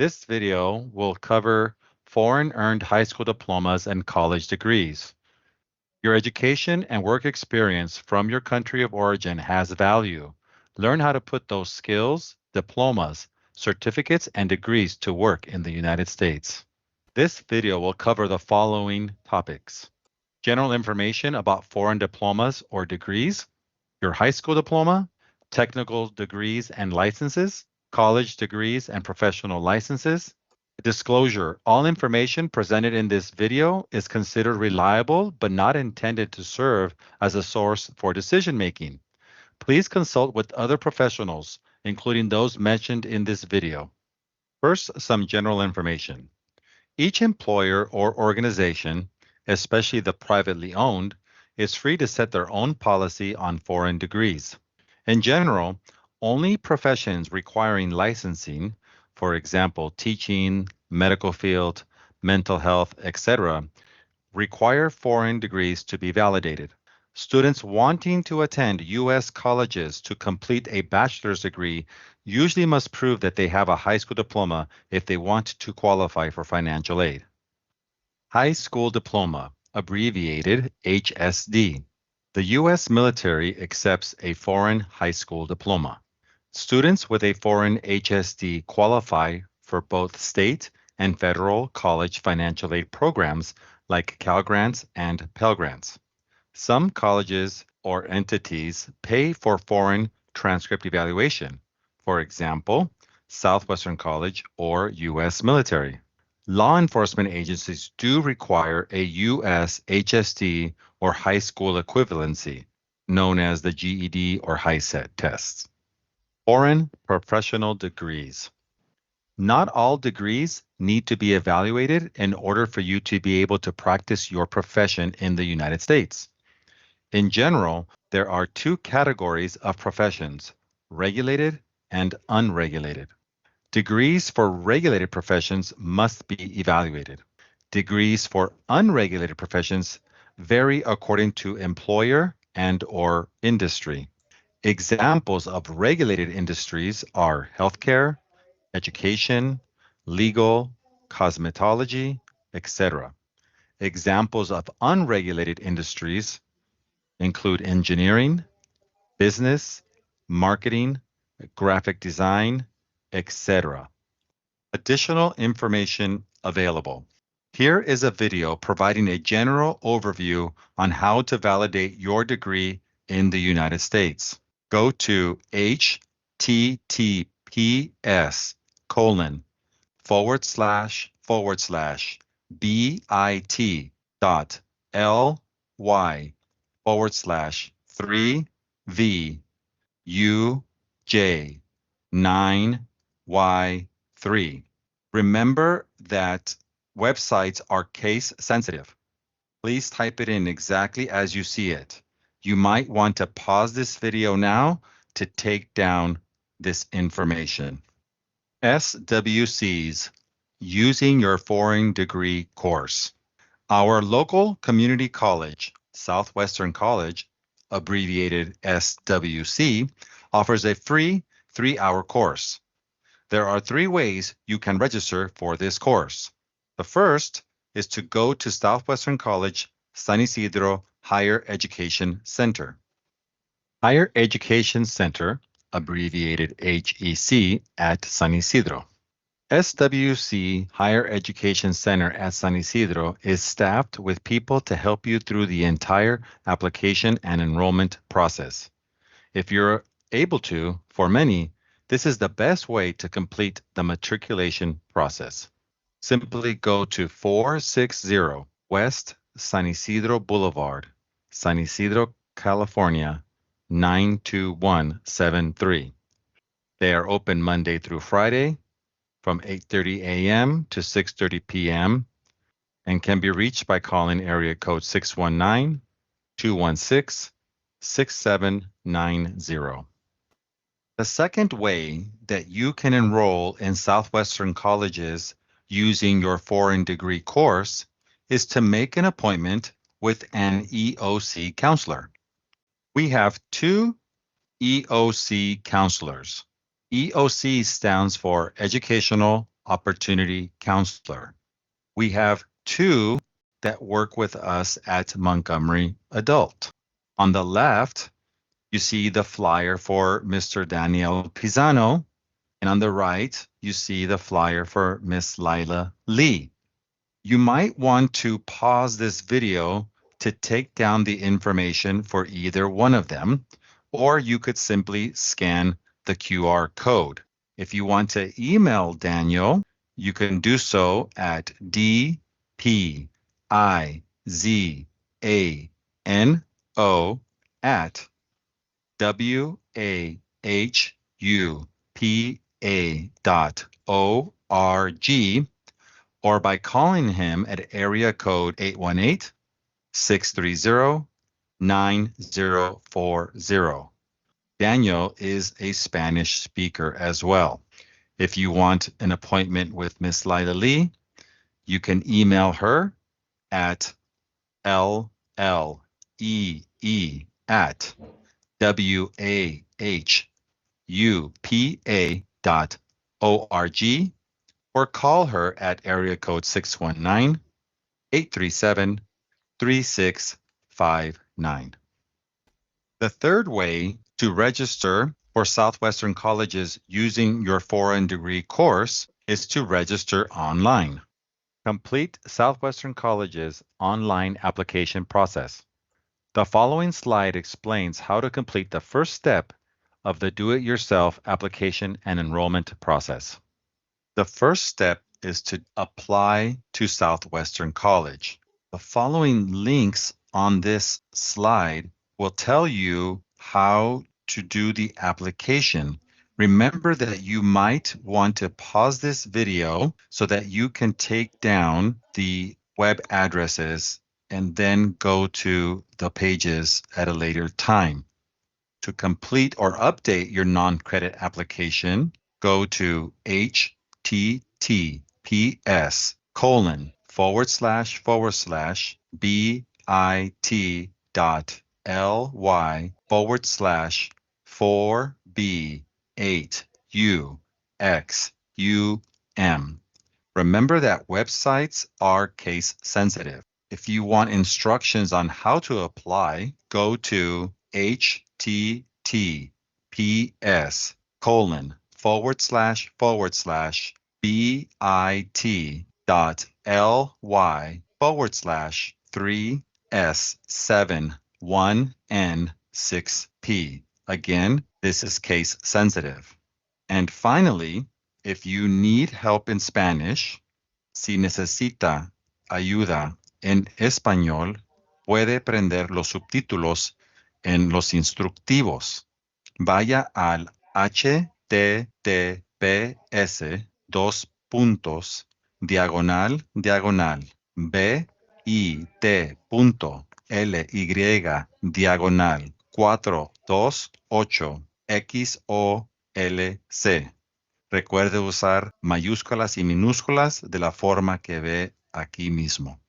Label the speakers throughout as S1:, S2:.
S1: This video will cover foreign earned high school diplomas and college degrees. Your education and work experience from your country of origin has value. Learn how to put those skills, diplomas, certificates, and degrees to work in the United States. This video will cover the following topics: general information about foreign diplomas or degrees, your high school diploma, technical degrees and licenses, college degrees and professional licenses. Disclosure: all information presented in this video is considered reliable but not intended to serve as a source for decision making. Please consult with other professionals, including those mentioned in this video. First, some general information. Each employer or organization, especially the privately owned, is free to set their own policy on foreign degrees. In general, only professions requiring licensing, for example, teaching, medical field, mental health, etc., require foreign degrees to be validated. Students wanting to attend U.S. colleges to complete a bachelor's degree usually must prove that they have a high school diploma if they want to qualify for financial aid. High school diploma, abbreviated HSD. The U.S. military accepts a foreign high school diploma. Students with a foreign HSD qualify for both state and federal college financial aid programs like Cal Grants and Pell Grants. Some colleges or entities pay for foreign transcript evaluation, for example, Southwestern College or U.S. military. Law enforcement agencies do require a U.S. HSD or high school equivalency, known as the GED or HiSET tests. Foreign professional degrees. Not all degrees need to be evaluated in order for you to be able to practice your profession in the United States. In general, there are two categories of professions: regulated and unregulated. Degrees for regulated professions must be evaluated. Degrees for unregulated professions vary according to employer and/or industry. Examples of regulated industries are healthcare, education, legal, cosmetology, etc. Examples of unregulated industries include engineering, business, marketing, graphic design, etc. Additional information available. Here is a video providing a general overview on how to validate your degree in the United States. Go to https://bit.ly/3VUJ9Y3. Remember that websites are case sensitive. Please type it in exactly as you see it. You might want to pause this video now to take down this information. SWCs, Using Your Foreign Degree course. Our local community college, Southwestern College, abbreviated SWC, offers a free 3-hour course. There are 3 ways you can register for this course. The first is to go to Southwestern College San Isidro Higher Education Center. Higher Education Center, abbreviated HEC, at San Isidro. SWC Higher Education Center at San Isidro is staffed with people to help you through the entire application and enrollment process. If you're able to, for many, this is the best way to complete the matriculation process. Simply go to 460 West San Isidro Boulevard, San Isidro, California, 92173. They are open Monday through Friday from 8:30 a.m. to 6:30 p.m. and can be reached by calling area code 619-216-6790. The second way that you can enroll in Southwestern colleges using your foreign degree course is to make an appointment with an EOC counselor. We have 2 EOC counselors. EOC stands for Educational Opportunity Counselor. We have two that work with us at Montgomery Adult. On the left, you see the flyer for Mr. Daniel Pisano, and on the right, you see the flyer for Miss Lila Lee. You might want to pause this video to take down the information for either one of them, or you could simply scan the QR code. If you want to email Daniel, you can do so at dpizano@wahupa.org, or by calling him at area code 818-630-9040. Daniel is a Spanish speaker as well. If you want an appointment with Miss Lila Lee, you can email her at llee@wahupa.org, or call her at area code 619-837-3659. The third way to register for Southwestern colleges using your foreign degree course is to register online. Complete Southwestern College's online application process. The following slide explains how to complete the first step of the do-it-yourself application and enrollment process. The first step is to apply to Southwestern College. The following links on this slide will tell you how to do the application. Remember that you might want to pause this video so that you can take down the web addresses and then go to the pages at a later time. To complete or update your non-credit application, go to https://bit.ly/4b8uxum. Remember that websites are case sensitive. If you want instructions on how to apply, go to https://bit.ly/3s71n6p. Again, this is case sensitive. And finally, if you need help in Spanish, si necesita ayuda en español, puede prender los subtítulos en los instructivos. Vaya al https://bit.ly/428XOLC. Recuerde usar mayúsculas y minúsculas de la forma que ve aquí mismo.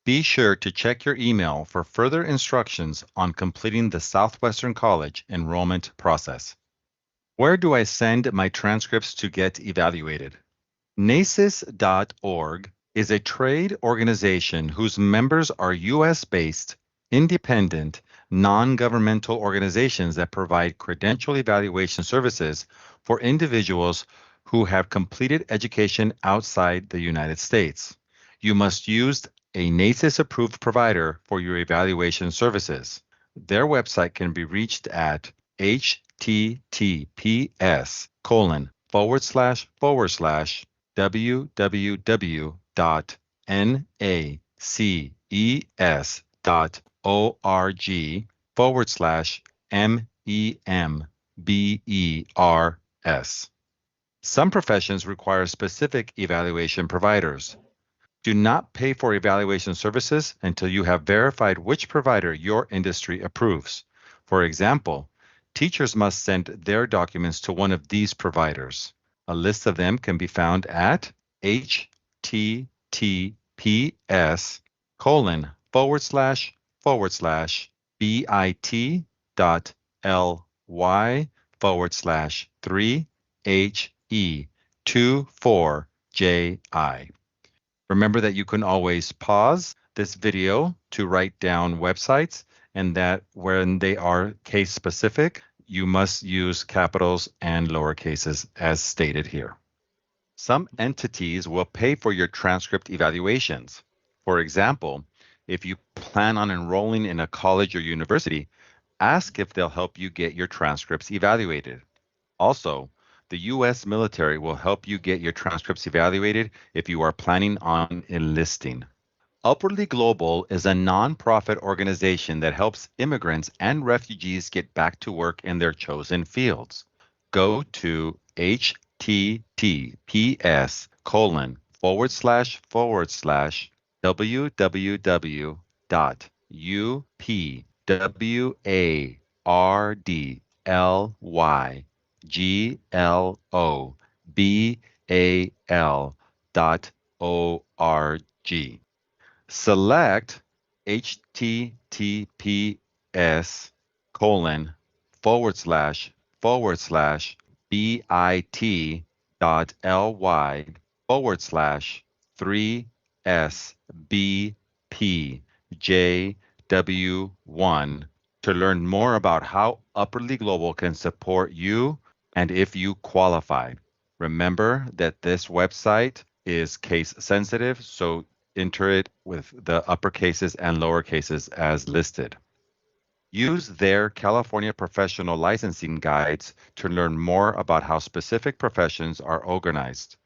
S1: Be sure to check your email for further instructions on completing the Southwestern College enrollment process. Where do I send my transcripts to get evaluated? NACIS.org is a trade organization whose members are U.S.-based, independent, non-governmental organizations that provide credential evaluation services for individuals who have completed education outside the United States. You must use a NACIS-approved provider for your evaluation services. Their website can be reached at https://www.naces.org/members. Some professions require specific evaluation providers. Do not pay for evaluation services until you have verified which provider your industry approves. For example, teachers must send their documents to one of these providers. A list of them can be found at https://bit.ly/3he 24JI. Remember that you can always pause this video to write down websites, and that when they are case specific, you must use capitals and lowercases as stated here. Some entities will pay for your transcript evaluations. For example, if you plan on enrolling in a college or university, ask if they'll help you get your transcripts evaluated. Also, the U.S. military will help you get your transcripts evaluated if you are planning on enlisting. Upwardly Global is a nonprofit organization that helps immigrants and refugees get back to work in their chosen fields. Go to https://www.upwardglobal.org. Select https://bit.ly//3sbpjw1 to learn more about how Upwardly Global can support you and if you qualify. Remember that this website is case sensitive, so enter it with the uppercases and lowercases as listed. Use their California professional licensing guides to learn more about how specific professions are organized.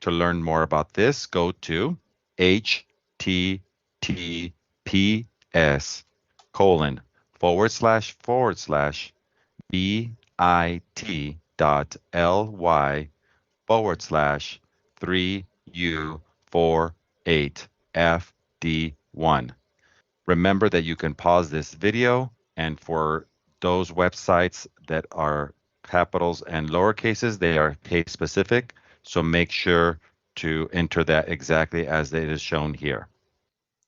S1: To learn more about this, go to https://bit.ly/3u48FD1. Remember that you can pause this video, and for those websites that are capitals and lowercases, they are case specific. So make sure to enter that exactly as it is shown here.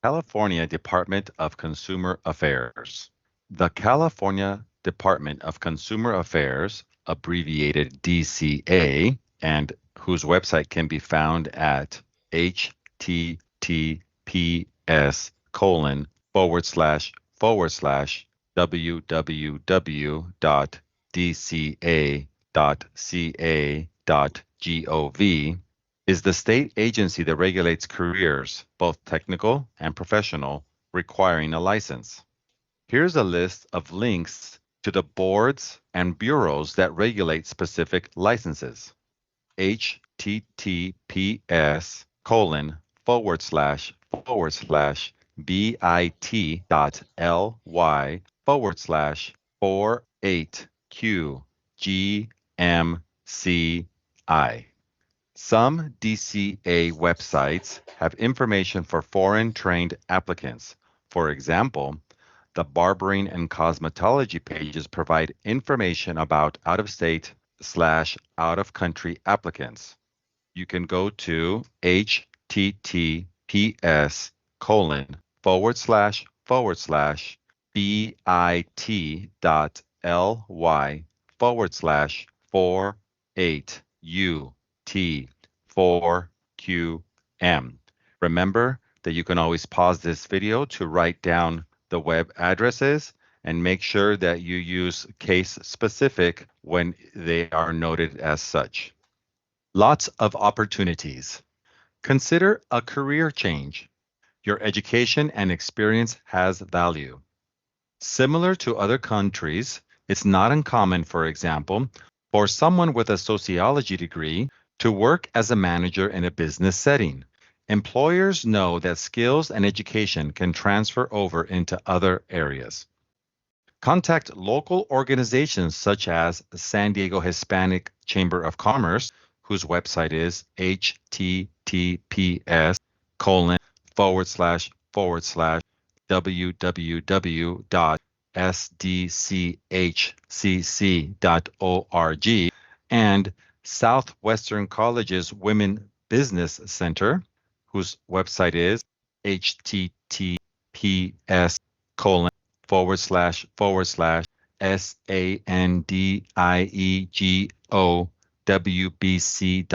S1: California Department of Consumer Affairs. The California Department of Consumer Affairs, abbreviated DCA, and whose website can be found at https://www.dca.ca.gov, is the state agency that regulates careers, both technical and professional, requiring a license. Here's a list of links to the boards and bureaus that regulate specific licenses. https://bit.ly/48QGMCI. Some DCA websites have information for foreign trained applicants. For example, the barbering and cosmetology pages provide information about out-of-state/out-of-country applicants. You can go to https://bit.ly/48UT4QM. Remember that you can always pause this video to write down the web addresses, and make sure that you use case specific when they are noted as such. Lots of opportunities. Consider a career change. Your education and experience has value. Similar to other countries, it's not uncommon, for example, for someone with a sociology degree to work as a manager in a business setting. Employers know that skills and education can transfer over into other areas. Contact local organizations such as the San Diego Hispanic Chamber of Commerce, whose website is https://www.sdchcc.org, and Southwestern College's Women Business Center, whose website is https://sandiegocollege.org. wbc.org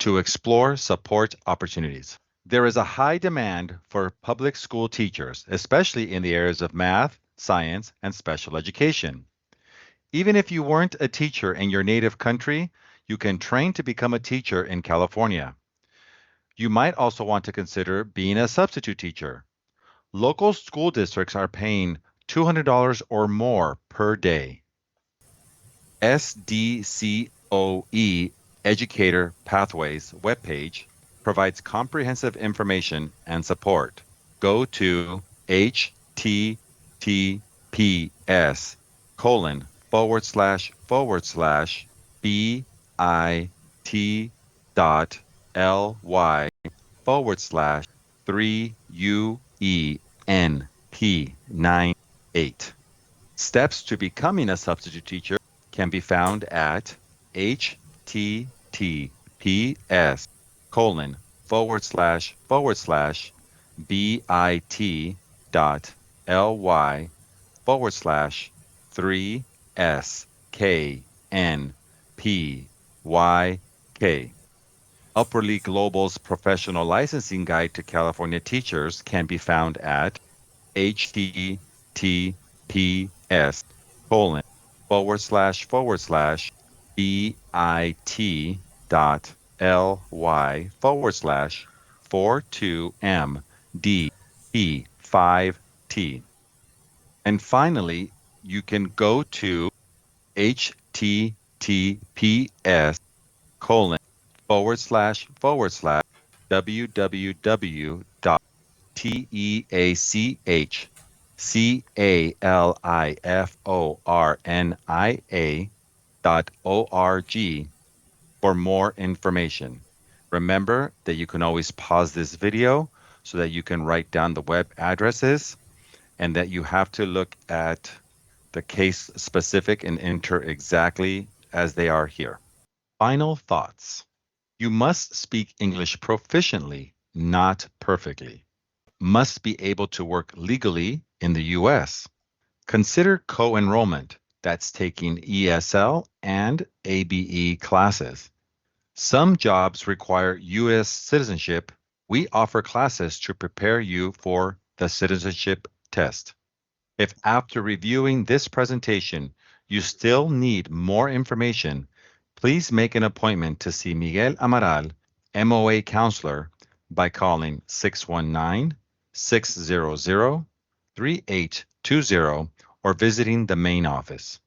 S1: to explore support opportunities. There is a high demand for public school teachers, especially in the areas of math, science, and special education. Even if you weren't a teacher in your native country, you can train to become a teacher in California. You might also want to consider being a substitute teacher. Local school districts are paying $200 or more per day. SDCOE Educator Pathways webpage provides comprehensive information and support. Go to https colon forward slash forward slash bit dot ly forward slash 3UENP98. Steps to becoming a substitute teacher can be found at https colon forward slash bit dot ly forward slash 3SKNPYK. Upperly Global's professional licensing guide to California teachers can be found at https colon forward slash bit dot ly forward slash 42MDP5T. And finally, you can go to https colon forward slash www.teachcalifornia.org for more information. Remember that you can always pause this video so that you can write down the web addresses and that you have to look at the case specific and enter exactly as they are here. Final thoughts. You must speak English proficiently, not perfectly. Must be able to work legally in the US. Consider co-enrollment, that's taking ESL and ABE classes. Some jobs require US citizenship. We offer classes to prepare you for the citizenship test. If after reviewing this presentation, you still need more information, please make an appointment to see Miguel Amaral, MOA counselor, by calling 619-600-3820 or visiting the main office.